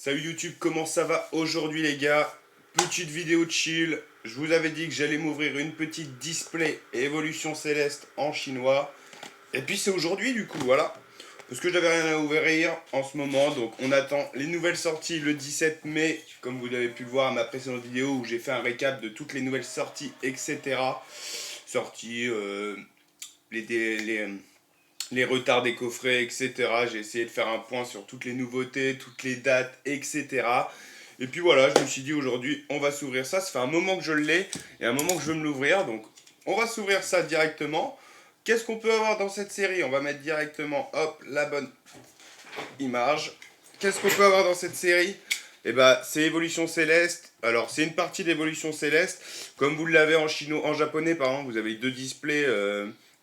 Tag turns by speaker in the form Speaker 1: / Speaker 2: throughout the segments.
Speaker 1: Salut YouTube, comment ça va aujourd'hui les gars? Petite vidéo de chill. Je vous avais dit que j'allais m'ouvrir une petite display Évolution Céleste en chinois. Et puis c'est aujourd'hui du coup, voilà. Parce que j'avais rien à ouvrir en ce moment, donc on attend les nouvelles sorties le 17 mai, comme vous avez pu le voir à ma précédente vidéo où j'ai fait un récap de toutes les nouvelles sorties, etc. Sorties, les retards des coffrets, etc. J'ai essayé de faire un point sur toutes les nouveautés, toutes les dates, etc. Et puis voilà, je me suis dit aujourd'hui, on va s'ouvrir ça. Ça fait un moment que je l'ai et un moment que je veux me l'ouvrir. Donc, on va s'ouvrir ça directement. Qu'est-ce qu'on peut avoir dans cette série? On va mettre directement, hop, la bonne image. Qu'est-ce qu'on peut avoir dans cette série? Eh ben, c'est Évolution Céleste. Alors, c'est une partie d'Évolution Céleste. Comme vous l'avez en chinois, en japonais, pardon, vous avez deux displays,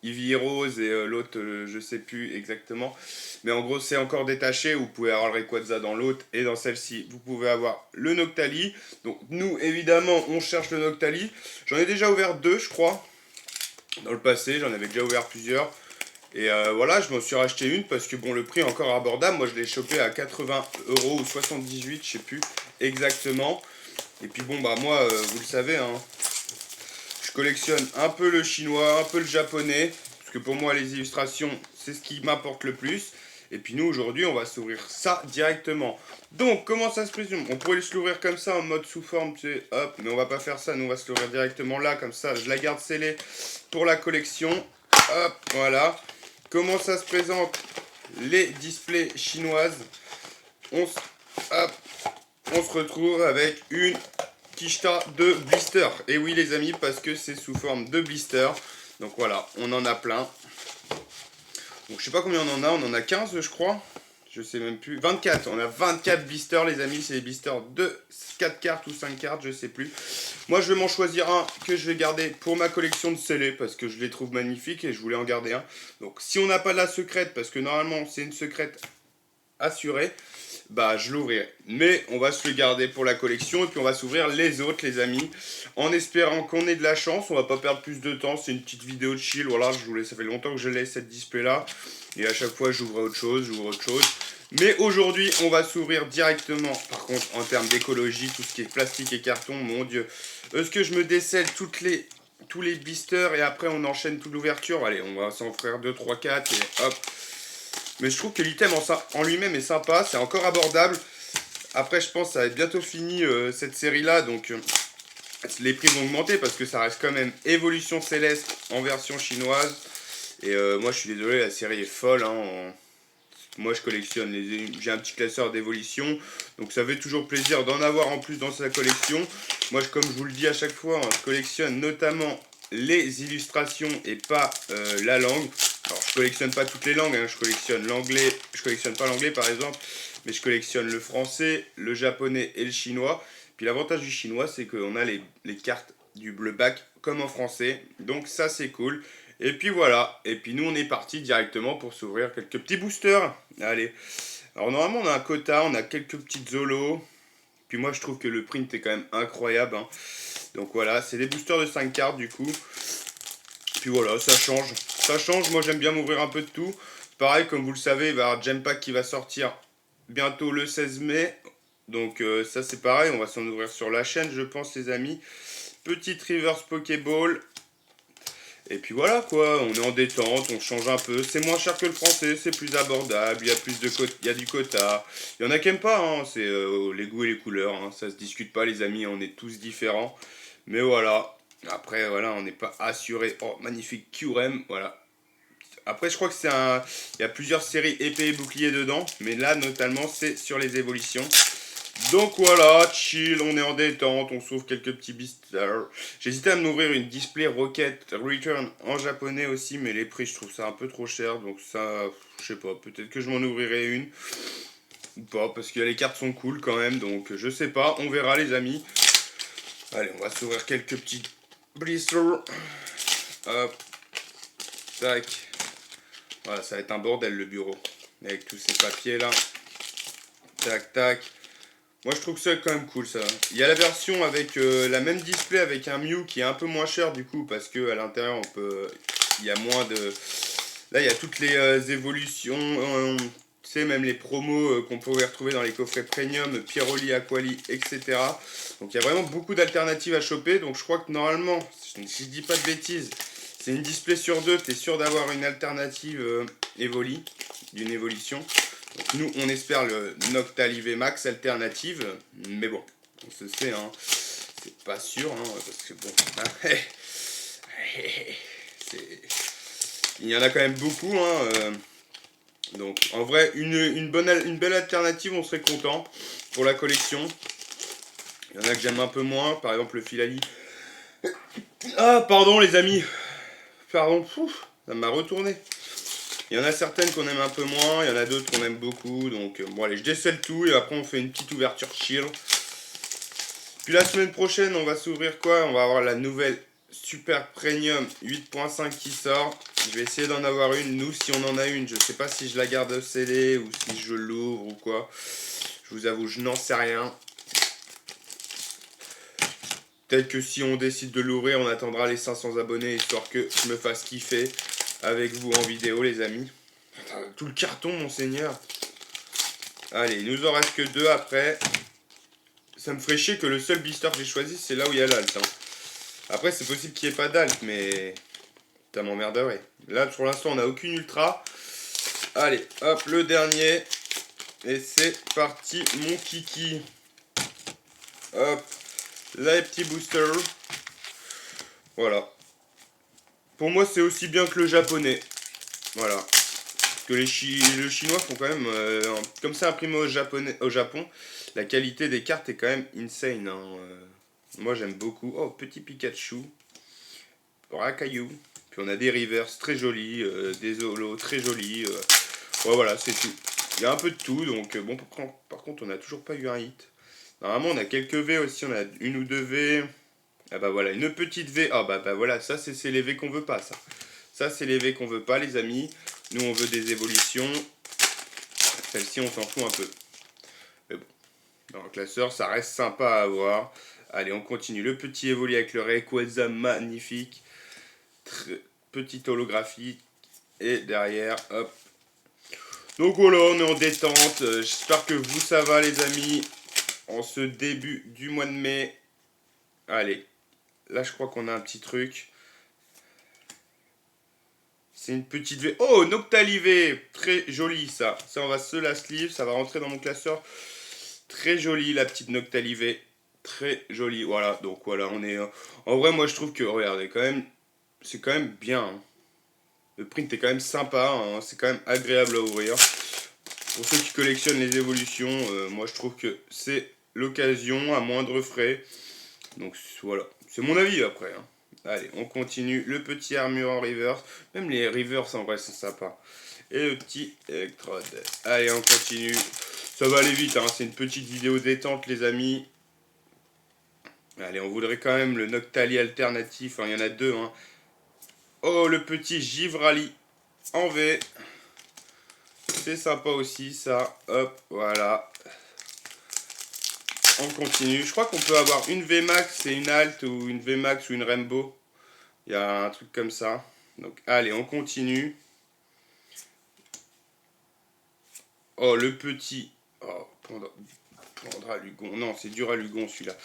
Speaker 1: Eevee Rose et l'autre, je sais plus exactement. Mais en gros, c'est encore détaché. Vous pouvez avoir le Rayquaza dans l'autre et dans celle-ci, vous pouvez avoir le Noctali. Donc, nous, évidemment, on cherche le Noctali. J'en ai déjà ouvert deux, je crois. Dans le passé, j'en avais déjà ouvert plusieurs. Et voilà, je m'en suis racheté une parce que bon, le prix est encore abordable. Moi, je l'ai chopé à 80 euros ou 78, je sais plus exactement. Et puis bon, bah moi, vous le savez, hein, je collectionne un peu le chinois, un peu le japonais. Parce que pour moi, les illustrations, c'est ce qui m'apporte le plus. Et puis nous, aujourd'hui, on va s'ouvrir ça directement. Donc, comment ça se présume? On pourrait se l'ouvrir comme ça, en mode sous forme, tu sais, hop. Mais on va pas faire ça, nous, on va se l'ouvrir directement là, comme ça. Je la garde scellée pour la collection. Hop, voilà. Comment ça se présente les displays chinoises? Hop, on se retrouve avec une quicheta de blister. Et oui les amis, parce que c'est sous forme de blister. Donc voilà, on en a plein. Donc je sais pas combien on en a 15 je crois. Je sais même plus. 24, on a 24 blisters les amis, c'est des blisters de 4 cartes ou 5 cartes, je sais plus. Moi je vais m'en choisir un que je vais garder pour ma collection de scellés parce que je les trouve magnifiques et je voulais en garder un. Donc si on n'a pas la secrète, parce que normalement c'est une secrète assurée, bah je l'ouvrirai. Mais on va se le garder pour la collection et puis on va s'ouvrir les autres les amis. En espérant qu'on ait de la chance, on va pas perdre plus de temps, c'est une petite vidéo de chill, voilà, ça fait longtemps que je l'ai cette display là. Et à chaque fois j'ouvre autre chose, Mais aujourd'hui on va s'ouvrir directement, par contre en termes d'écologie, tout ce qui est plastique et carton, mon dieu. Est-ce que je me décèle tous les blisters et après on enchaîne toute l'ouverture? Allez, on va s'en offrir 2, 3, 4 et hop. Mais je trouve que l'item en lui-même est sympa, c'est encore abordable. Après, je pense que ça va être bientôt fini cette série-là, donc les prix vont augmenter parce que ça reste quand même Évolution Céleste en version chinoise. Et moi, je suis désolé, la série est folle. Hein, moi, je collectionne j'ai un petit classeur d'évolution, donc ça fait toujours plaisir d'en avoir en plus dans sa collection. Moi, comme je vous le dis à chaque fois, hein, je collectionne notamment les illustrations et pas la langue. Alors, je collectionne pas toutes les langues, hein, je collectionne l'anglais, je collectionne pas l'anglais par exemple, mais je collectionne le français, le japonais et le chinois. Puis l'avantage du chinois, c'est qu'on a les cartes du bleu bac comme en français, donc ça c'est cool. Et puis voilà, et puis nous on est parti directement pour s'ouvrir quelques petits boosters. Allez, alors normalement on a un quota, on a quelques petites zolos. Puis moi je trouve que le print est quand même incroyable. Hein. Donc voilà, c'est des boosters de 5 cartes du coup. Puis voilà, ça change. Ça change, moi j'aime bien m'ouvrir un peu de tout. Pareil, comme vous le savez, il va y avoir Gem Pack qui va sortir bientôt le 16 mai. Donc ça c'est pareil, on va s'en ouvrir sur la chaîne je pense les amis. Petite Reverse Pokéball. Et puis voilà quoi, on est en détente, on change un peu. C'est moins cher que le français, c'est plus abordable, il y a il y a du quota. Il y en a qui aiment pas, hein, c'est les goûts et les couleurs, hein, ça se discute pas les amis, on est tous différents. Mais voilà, après voilà, on n'est pas assuré. Oh, magnifique Kyurem, voilà. Après je crois que il y a plusieurs séries épée et bouclier dedans, mais là notamment c'est sur les évolutions. Donc voilà, chill, on est en détente, on s'ouvre quelques petits blisters. J'hésitais à m'ouvrir une Display Rocket Return en japonais aussi, mais les prix je trouve ça un peu trop cher, donc ça, je sais pas, peut-être que je m'en ouvrirai une. Ou pas, parce que les cartes sont cool quand même, donc je sais pas, on verra les amis. Allez, on va s'ouvrir quelques petits blisters. Hop, tac. Voilà, ça va être un bordel le bureau, avec tous ces papiers là. Tac, tac. Moi je trouve que c'est quand même cool ça. Il y a la version avec la même display avec un Mew qui est un peu moins cher du coup parce que à l'intérieur il y a moins de. Là il y a toutes les évolutions, Tu sais, même les promos qu'on pourrait retrouver dans les coffrets premium, Piroli, Aquali, etc. Donc il y a vraiment beaucoup d'alternatives à choper. Donc je crois que normalement, si je dis pas de bêtises, c'est une display sur deux, tu es sûr d'avoir une alternative Evoli, d'une évolution. Donc nous, on espère le Noctali Max alternative, mais bon, on se sait, hein, c'est pas sûr, hein, parce que bon, il y en a quand même beaucoup, hein, donc en vrai, une belle alternative, on serait content pour la collection. Il y en a que j'aime un peu moins, par exemple le Filali. Ah, pardon les amis, pardon, ça m'a retourné. Il y en a certaines qu'on aime un peu moins, il y en a d'autres qu'on aime beaucoup. Donc bon allez, je décèle tout et après on fait une petite ouverture chill. Puis la semaine prochaine, on va s'ouvrir quoi? On va avoir la nouvelle Super Premium 8.5 qui sort. Je vais essayer d'en avoir une. Nous, si on en a une, je sais pas si je la garde scellée ou si je l'ouvre ou quoi. Je vous avoue, je n'en sais rien. Peut-être que si on décide de l'ouvrir, on attendra les 500 abonnés histoire que je me fasse kiffer avec vous en vidéo, les amis. Tout le carton, monseigneur. Allez, il nous en reste que 2 après. Ça me ferait chier que le seul blister que j'ai choisi, c'est là où il y a l'alt. Hein. Après, c'est possible qu'il n'y ait pas d'alt, mais ça m'emmerderait. Là, pour l'instant, on n'a aucune ultra. Allez, hop, le dernier. Et c'est parti, mon kiki. Hop, là, les petits boosters. Voilà. Pour moi, c'est aussi bien que le japonais. Voilà. Parce que les chinois font quand même, comme c'est imprimé au Japon, la qualité des cartes est quand même insane. Hein. Moi, j'aime beaucoup. Oh, petit Pikachu. Rakayu. Puis on a des reverse très jolis, des holos très jolis. Ouais, voilà, c'est tout. Il y a un peu de tout, donc bon, par contre, on n'a toujours pas eu un hit. Normalement, on a quelques V aussi, on a une ou deux V. Ah bah voilà, une petite V. Ah bah voilà, ça c'est les V qu'on veut pas, ça. Ça, c'est les V qu'on veut pas, les amis. Nous, on veut des évolutions. Celle-ci, on s'en fout un peu. Mais bon, dans le classeur, ça reste sympa à avoir. Allez, on continue. Le petit évolu avec le Rayquaza magnifique. Petite holographie. Et derrière, hop. Donc voilà, on est en détente. J'espère que vous, ça va, les amis. En ce début du mois de mai. Allez. Là, je crois qu'on a un petit truc. C'est une petite V. Oh, Noctali V. Très joli, ça. Ça, on va se la sleeve. Ça va rentrer dans mon classeur. Très jolie, la petite Noctali V. Très jolie. Voilà, donc voilà, on est... En vrai, moi, je trouve que, regardez, quand même... C'est quand même bien. Hein. Le print est quand même sympa. Hein. C'est quand même agréable à ouvrir. Pour ceux qui collectionnent les évolutions, moi, je trouve que c'est l'occasion à moindre frais. Donc, voilà. C'est mon avis, après. Hein. Allez, on continue. Le petit armure en reverse. Même les reverse, en vrai, c'est sympa. Et le petit électrode. Allez, on continue. Ça va aller vite, hein. C'est une petite vidéo détente, les amis. Allez, on voudrait quand même le Noctali alternatif. Hein. Il y en a deux. Hein. Oh, le petit Givrali en V. C'est sympa aussi, ça. Hop, voilà. On continue. Je crois qu'on peut avoir une VMAX et une Alt ou une VMAX ou une Rainbow. Il y a un truc comme ça. Donc, allez, on continue. Oh, le petit. Oh, Lugon. Non, c'est Duralugon celui-là.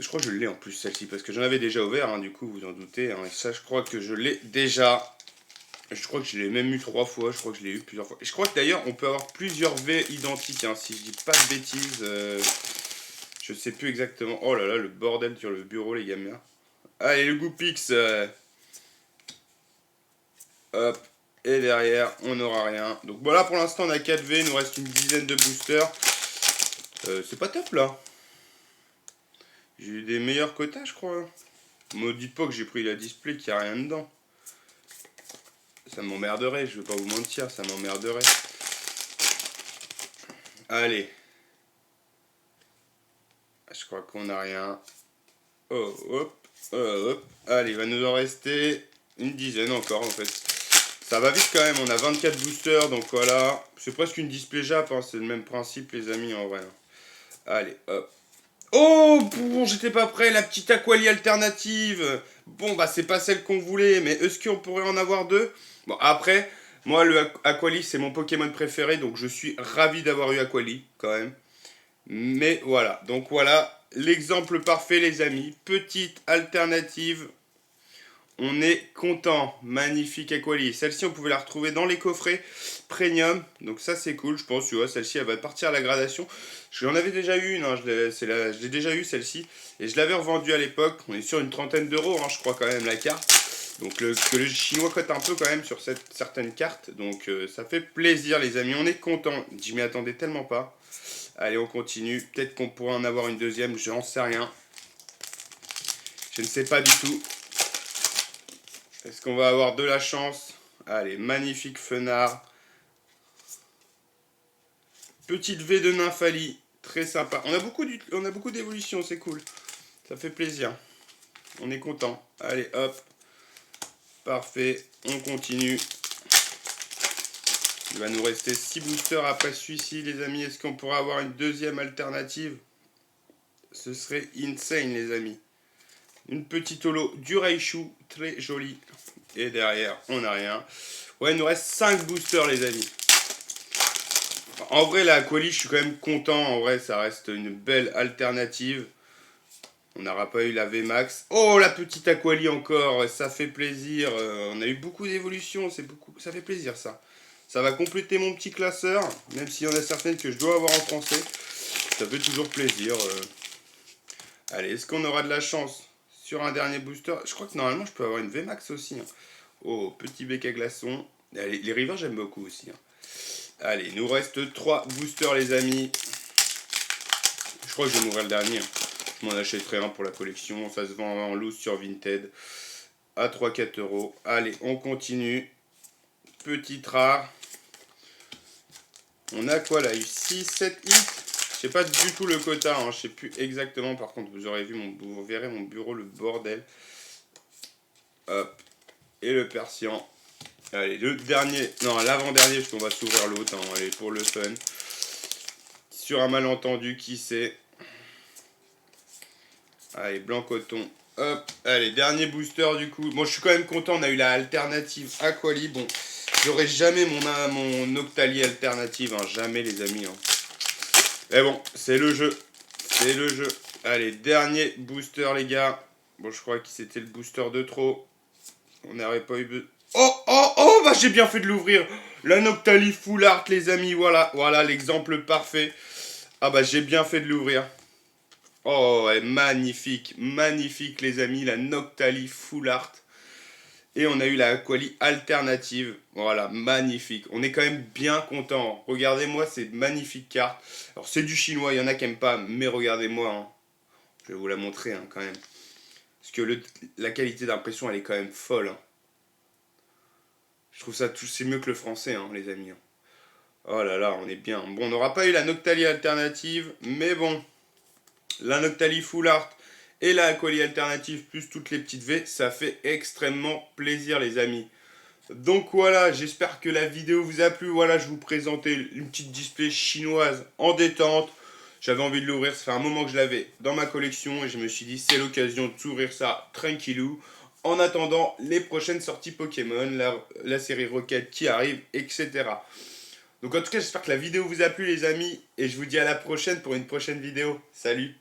Speaker 1: Je crois que je l'ai en plus celle-ci parce que j'en avais déjà ouvert, hein, du coup, vous en doutez. Hein, et ça, je crois que je l'ai déjà. Je crois que je l'ai même eu 3 fois. Je crois que je l'ai eu plusieurs fois. Et je crois que d'ailleurs, on peut avoir plusieurs V identiques. Hein, si je dis pas de bêtises. Je sais plus exactement. Oh là là, le bordel sur le bureau, les gamins. Allez, le Goupix. Hop. Et derrière, on n'aura rien. Donc voilà, pour l'instant, on a 4 V. Il nous reste une dizaine de boosters. C'est pas top, là. J'ai eu des meilleurs quotas, je crois. Me dites pas que j'ai pris la display qu'il n'y a rien dedans. Ça m'emmerderait, je vais pas vous mentir, ça m'emmerderait. Allez. Je crois qu'on n'a rien. Oh, hop, hop. Allez, il va nous en rester une dizaine encore, en fait. Ça va vite quand même, on a 24 boosters, donc voilà. C'est presque une display Jap, hein. C'est le même principe, les amis, en vrai. Allez, hop. Oh, bon, j'étais pas prêt, la petite Aquali alternative. Bon, bah, c'est pas celle qu'on voulait, mais est-ce qu'on pourrait en avoir deux? Bon, après, Moi, le Aquali, c'est mon Pokémon préféré, donc je suis ravi d'avoir eu Aquali, quand même. Mais voilà, donc voilà, l'exemple parfait, les amis. Petite alternative. On est content. Magnifique Aquali. Celle-ci, on pouvait la retrouver dans les coffrets premium. Donc ça, c'est cool, je pense. Tu vois, celle-ci, elle va partir à la gradation. J'en avais déjà eu une. Hein, je l'ai déjà eu, celle-ci. Et je l'avais revendue à l'époque. On est sur une trentaine d'euros, hein, je crois, quand même, la carte. Donc que le chinois cote un peu quand même sur certaines cartes. Donc ça fait plaisir, les amis. On est content. Je m'y attendais tellement pas. Allez, on continue. Peut-être qu'on pourra en avoir une deuxième. J'en sais rien. Je ne sais pas du tout. Est-ce qu'on va avoir de la chance? Allez, magnifique Fenard. Petite V de Nymphalie. Très sympa. On a beaucoup d'évolutions, c'est cool. Ça fait plaisir. On est content. Allez, hop. Parfait. On continue. Il va nous rester 6 boosters après celui-ci, les amis. Est-ce qu'on pourra avoir une deuxième alternative? Ce serait insane, les amis. Une petite holo du Raichu, très jolie. Et derrière, on n'a rien. Ouais, il nous reste 5 boosters, les amis. En vrai, la Aquali, je suis quand même content. En vrai, ça reste une belle alternative. On n'aura pas eu la VMAX. Oh, la petite Aquali encore. Ça fait plaisir. On a eu beaucoup d'évolutions. Ça fait plaisir, ça. Ça va compléter mon petit classeur. Même s'il y en a certaines que je dois avoir en français. Ça fait toujours plaisir. Allez, est-ce qu'on aura de la chance sur un dernier booster? Je crois que normalement, je peux avoir une VMAX aussi. Hein. Oh, petit bec à glaçons. Allez, les rivers, j'aime beaucoup aussi. Hein. Allez, il nous reste 3 boosters, les amis. Je crois que je vais m'ouvrir le dernier. Je m'en achèterai un pour la collection. Ça se vend en loose sur Vinted à 3-4 euros. Allez, on continue. Petite rare. On a quoi là? Eu 6, 7 hits. Je sais pas du tout le quota. Hein. Je sais plus exactement. Par contre, vous verrez mon bureau, le bordel. Hop. Et le Persian. Allez, le dernier. Non, l'avant-dernier, parce qu'on va s'ouvrir l'autre. Hein. Allez, pour le fun. Sur un malentendu, qui sait. Allez, blanc coton. Hop, allez, dernier booster du coup. Bon, je suis quand même content, on a eu la alternative Aquali. Bon, j'aurai jamais mon Octali alternative, hein, jamais les amis. Hein. Mais bon, c'est le jeu. C'est le jeu. Allez, dernier booster les gars. Bon, je crois que c'était le booster de trop. On n'aurait pas eu... Oh, oh, oh, bah j'ai bien fait de l'ouvrir. La Noctali Full Art les amis, voilà. Voilà l'exemple parfait. Ah bah j'ai bien fait de l'ouvrir. Oh, ouais, magnifique, magnifique les amis, la Noctali Full Art. Et on a eu la Aquali alternative. Voilà, magnifique. On est quand même bien content. Regardez-moi ces magnifiques cartes. Alors c'est du chinois, il y en a qui n'aiment pas, mais regardez-moi. Hein. Je vais vous la montrer hein, quand même. Parce que la qualité d'impression, elle est quand même folle. Hein. Je trouve ça c'est mieux que le français, hein, les amis. Hein. Oh là là, on est bien. Bon, on n'aura pas eu la Noctali alternative, mais bon. La Noctali Full Art et la Aquali alternative plus toutes les petites V, ça fait extrêmement plaisir les amis. Donc voilà, j'espère que la vidéo vous a plu. Voilà, je vous présentais une petite display chinoise en détente. J'avais envie de l'ouvrir, ça fait un moment que je l'avais dans ma collection et je me suis dit c'est l'occasion de s'ouvrir ça tranquillou. En attendant les prochaines sorties Pokémon, la série Rocket qui arrive, etc. Donc en tout cas, j'espère que la vidéo vous a plu les amis et je vous dis à la prochaine pour une prochaine vidéo. Salut!